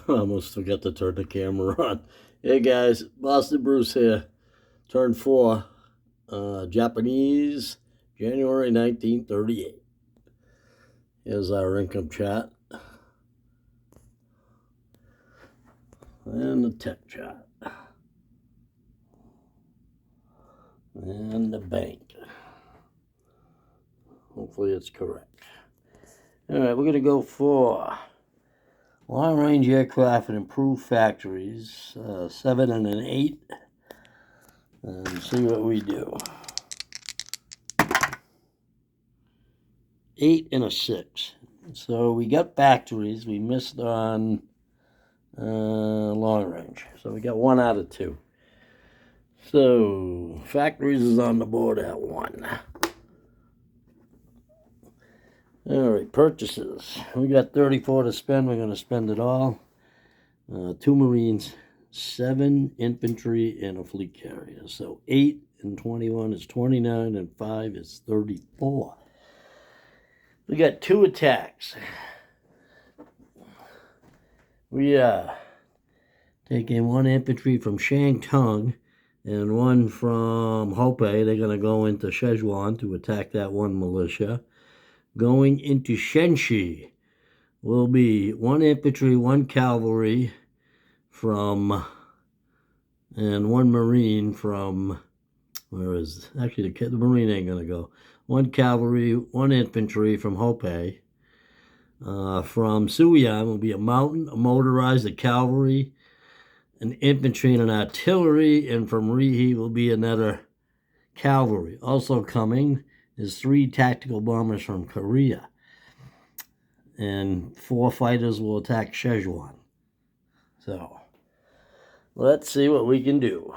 I almost forgot to turn the camera on. Hey guys, Boston Bruce here. Turn 4, Japanese, January 1938. Here's our income chart. And the tech chart. And the bank. Hopefully it's correct. Alright, we're going to go for long-range aircraft and improved factories, 7 and an 8, and see what we do. 8 and a 6. So we got factories. We missed on long range. So we got 1 out of 2. So factories is on the board at 1. All right, purchases. We got 34 to spend. We're going to spend it all. 2 Marines, 7 infantry, and a fleet carrier. So 8 and 21 is 29, and 5 is 34. We got 2 attacks. We are taking 1 infantry from Shantung and 1 from Hope. They're going to go into Szechuan to attack that 1 militia. Going into Shenxi will be 1 infantry, 1 cavalry from, and 1 marine from, where is, actually the marine ain't going to go. 1 cavalry, 1 infantry from Hope. From Suiyang will be a mountain, a motorized, a cavalry, an infantry, and an artillery. And from Rihe will be another cavalry. Also coming is 3 tactical bombers from Korea. And 4 fighters will attack Szechuan. So, let's see what we can do.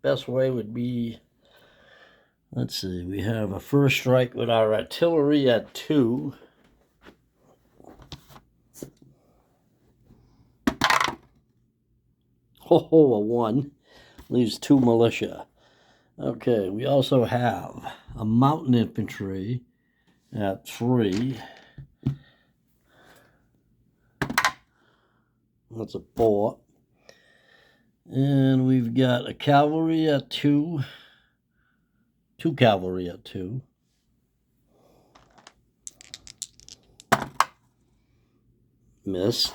Best way would be, let's see, we have a first strike with our artillery at 2. A 1. Leaves 2 militia. Okay, we also have a mountain infantry at 3. That's a 4. And we've got a cavalry at 2. 2 cavalry at 2. Miss.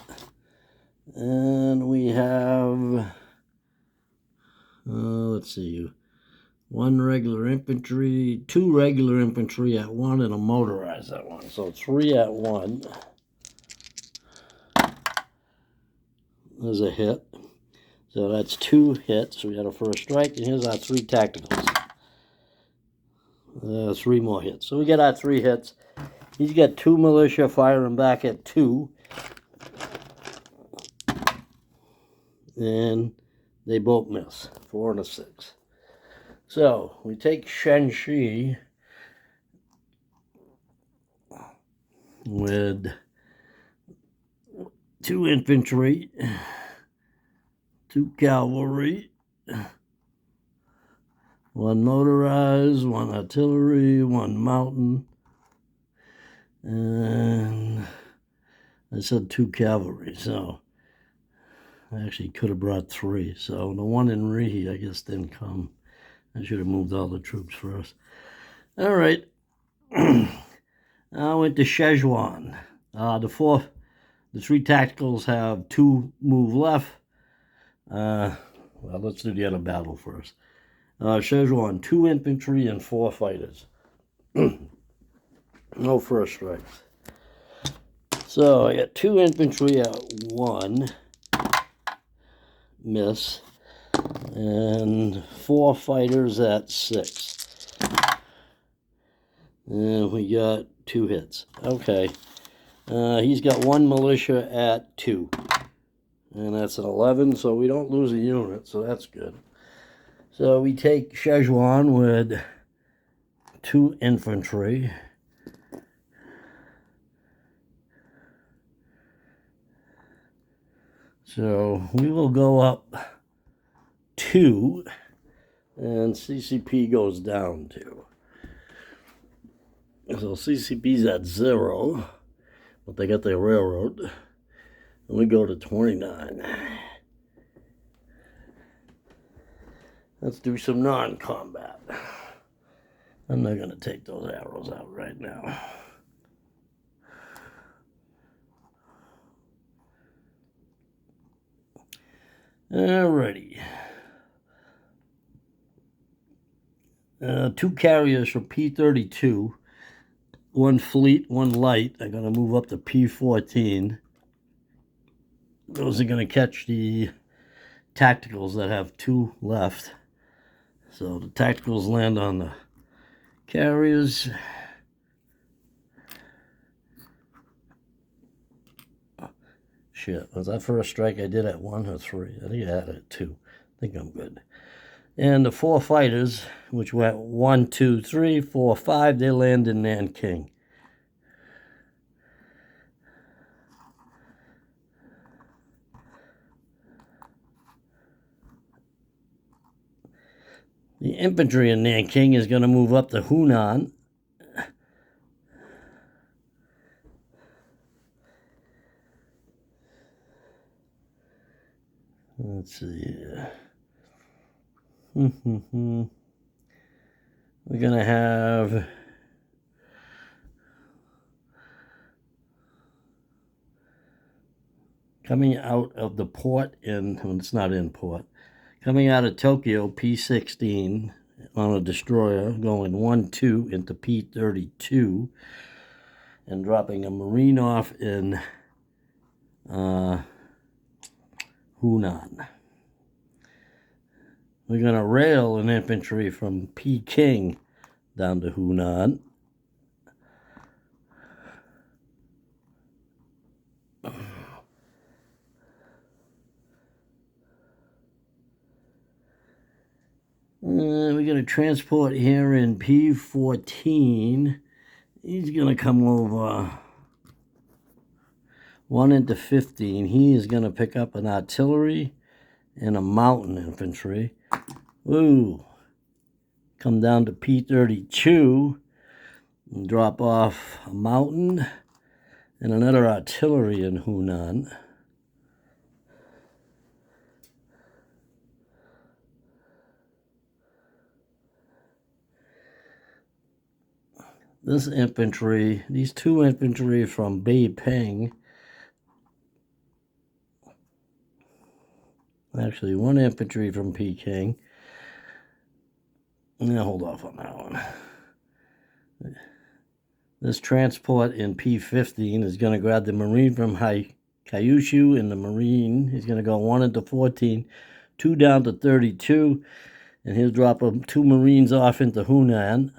And we have, let's see, 1 regular infantry, 2 regular infantry at 1, and a motorized at 1. So 3 at 1. There's a hit. So that's 2 hits. We had a first strike, and here's our 3 tacticals. 3 more hits. So we get our 3 hits. He's got 2 militia firing back at 2. And they both miss. 4 and a 6. So we take Shenxi with 2 infantry, 2 cavalry, 1 motorized, 1 artillery, 1 mountain, and I said 2 cavalry, so I actually could have brought 3. So the 1 in Rihe, I guess, didn't come. I should have moved all the troops first. All right. I went to Szechuan. The 3 tacticals have 2 move left. Well, let's do the other battle first. Szechuan, 2 infantry and 4 fighters. No first strikes. So I got 2 infantry at 1. Miss. And 4 fighters at 6. And we got 2 hits. Okay. He's got 1 militia at 2. And that's an 11, so we don't lose a unit, so that's good. So we take Szechuan with 2 infantry. So we will go up 2, and CCP goes down 2. So CCP's at 0. but they got their railroad. And we go to 29. Let's do some non-combat. I'm not going to take those arrows out right now. Alrighty. 2 carriers from P-32. 1 fleet, 1 light. I'm going to move up to P-14. Those are going to catch the tacticals that have 2 left. So the tacticals land on the carriers. Shit, was that first strike I did at 1 or 3? I think I had it at 2. I think I'm good. And the 4 fighters, which went 1, 2, 3, 4, 5, they land in Nanking. The infantry in Nanking is going to move up to Hunan. Let's see. We're going to have coming out of the port well, it's not in port. Coming out of Tokyo, P-16 on a destroyer, going 1-2 into P-32, and dropping a Marine off in Hunan. We're going to rail an infantry from Peking down to Hunan. We're going to transport here in P-14. He's going to come over 1 into 15. He is going to pick up an artillery and a mountain infantry. Ooh. Come down to P-32 and drop off a mountain and another artillery in Hunan. This infantry, these 2 infantry from Beiping, actually 1 infantry from Peking. Now hold off on that one. This transport in P-15 is going to grab the Marine from Kyushu, and the Marine is going to go 1 into 14, 2 down to 32, and he'll drop 2 Marines off into Hunan.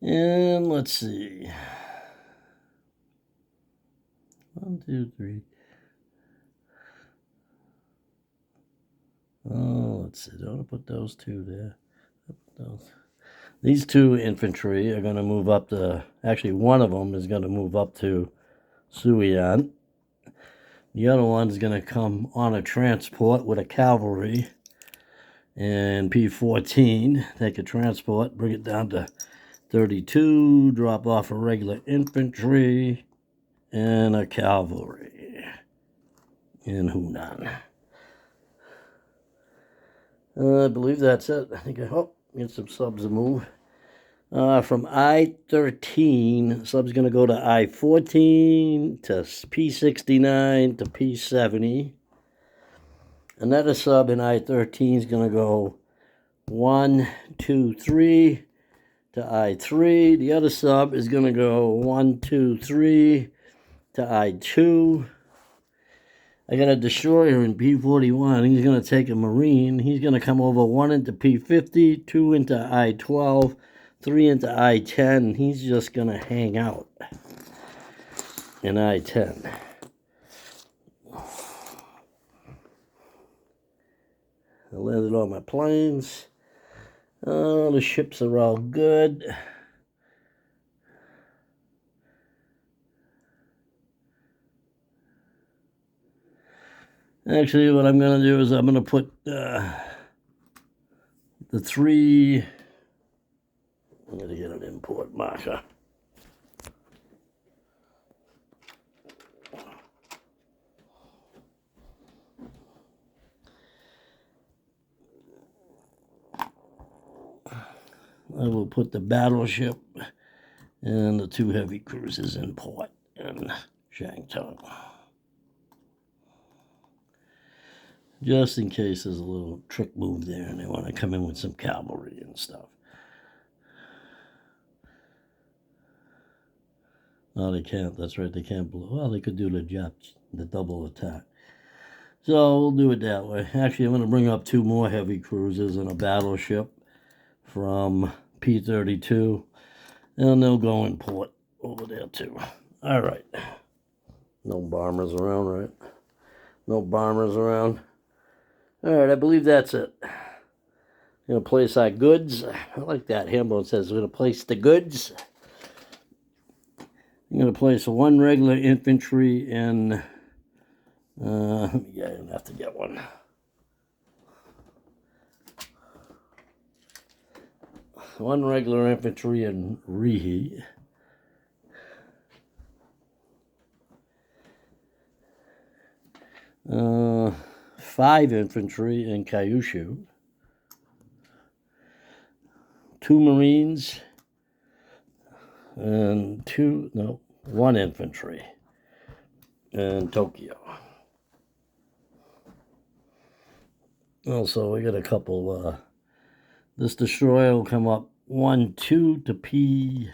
And let's see. 1, 2, 3. Oh, let's see. Don't put those 2 there. These 2 infantry are going to move up to, actually one of them is going to move up to Suian. The other one is going to come on a transport with a cavalry and P-14, take a transport, bring it down to 32, drop off a regular infantry and a cavalry in Hunan. I believe that's it. I think I hope get some subs to move. From I-13, sub's going to go to I-14 to P-69 to P-70. Another sub in I-13 is going to go 1, 2, 3 to I-3. The other sub is going to go 1, 2, 3 to I-2. I got a destroyer in P-41. He's going to take a Marine. He's going to come over 1 into P-50, 2 into I-12, 3 into I-10. He's just going to hang out in I-10. I landed on my planes. The ships are all good. Actually, what I'm going to do is I'm going to put the 3... I'm going to get an import marker. I will put the battleship and the 2 heavy cruisers in port in Shantung. Just in case there's a little trick move there and they want to come in with some cavalry and stuff. No, they can't. That's right. They can't blow. Well, they could do the double attack. So we'll do it that way. Actually, I'm going to bring up 2 more heavy cruisers and a battleship from P-32. And they'll go in port over there, too. All right. No bombers around, right? No bombers around. All right, I believe that's it. We're going to place our goods. I like that. Hambone says we're going to place the goods. I'm going to place 1 regular infantry in... yeah, I don't have to get one. One regular infantry in Rihe. 5 infantry in Kyushu. 2 Marines. And 1 infantry in Tokyo. Also, we got a couple, this destroyer will come up 1-2 to P-16,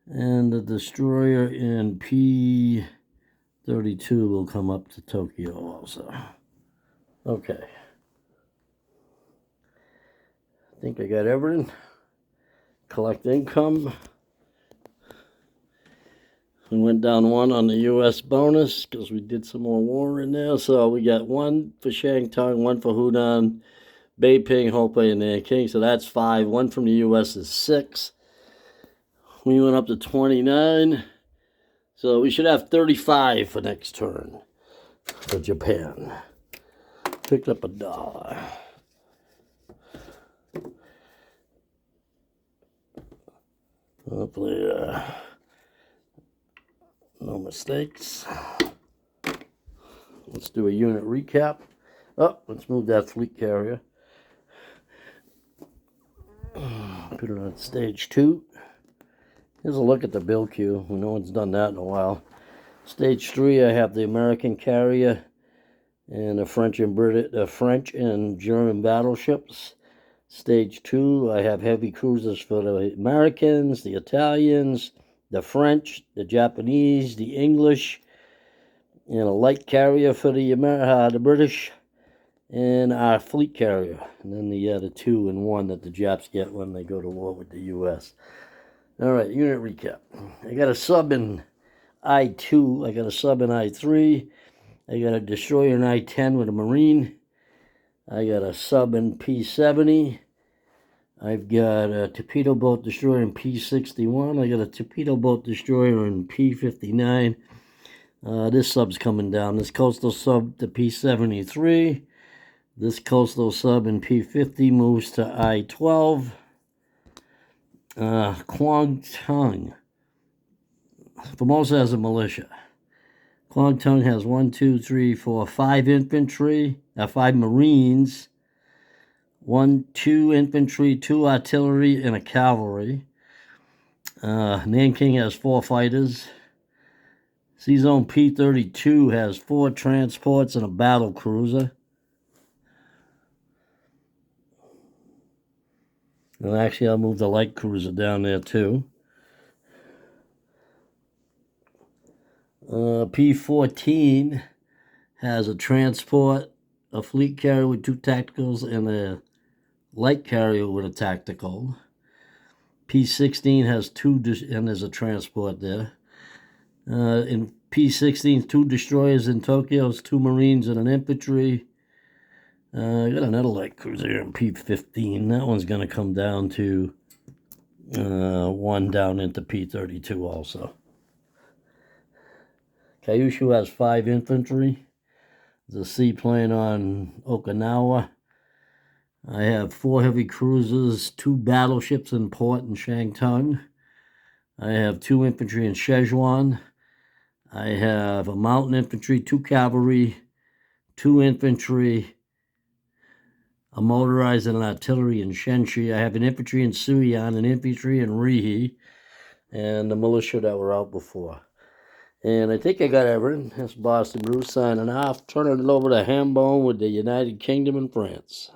and the destroyer in P-32 will come up to Tokyo also. Okay. I think I got everything. Collect income. We went down 1 on the U.S. bonus because we did some more war in there. So we got 1 for Shantung, 1 for Hunan, Beiping, Hopei, and Nanking. So that's 5. 1 from the U.S. is 6. We went up to 29. So we should have 35 for next turn for Japan. Picked up $1. Hopefully, no mistakes. Let's do a unit recap. Oh, let's move that fleet carrier. Put it on stage 2. Here's a look at the bill queue. No one's done that in a while. Stage 3, I have the American carrier and the French and German battleships. Stage 2, I have heavy cruisers for the Americans, the Italians, the French, the Japanese, the English, and a light carrier for the British, and our fleet carrier. And then the 2 and 1 that the Japs get when they go to war with the U.S. All right, unit recap. I got a sub in I-2. I got a sub in I-3. I got a destroyer in I-10 with a Marine. I got a sub in P-70. I've got a torpedo boat destroyer in P-61. I got a torpedo boat destroyer in P-59. This sub's coming down. This coastal sub to P-73. This coastal sub in P-50 moves to I-12. Kwangtung. Formosa has a militia. Kwangtung has 5 infantry, 5 Marines, 2 infantry, 2 artillery, and a cavalry. Nanking has 4 fighters. C-Zone P-32 has 4 transports and a battle cruiser. And actually, I'll move the light cruiser down there, too. P-14 has a transport, a fleet carrier with 2 tacticals, and a light carrier with a tactical. P-16 has 2, and there's a transport there. In P-16, 2 destroyers in Tokyo, 2 Marines and an infantry. I got another light cruiser here in P-15. That one's going to come down to 1 down into P-32 also. Kyushu has 5 infantry. There's a seaplane on Okinawa. I have 4 heavy cruisers, 2 battleships in port in Shantung. I have 2 infantry in Szechuan. I have a mountain infantry, 2 cavalry, 2 infantry, a motorized and an artillery in Shenxi. I have an infantry in Suiyang, an infantry in Rihe, and the militia that were out before. And I think I got everything. That's Boston Bruce signing off, turning it over to Hambone with the United Kingdom and France.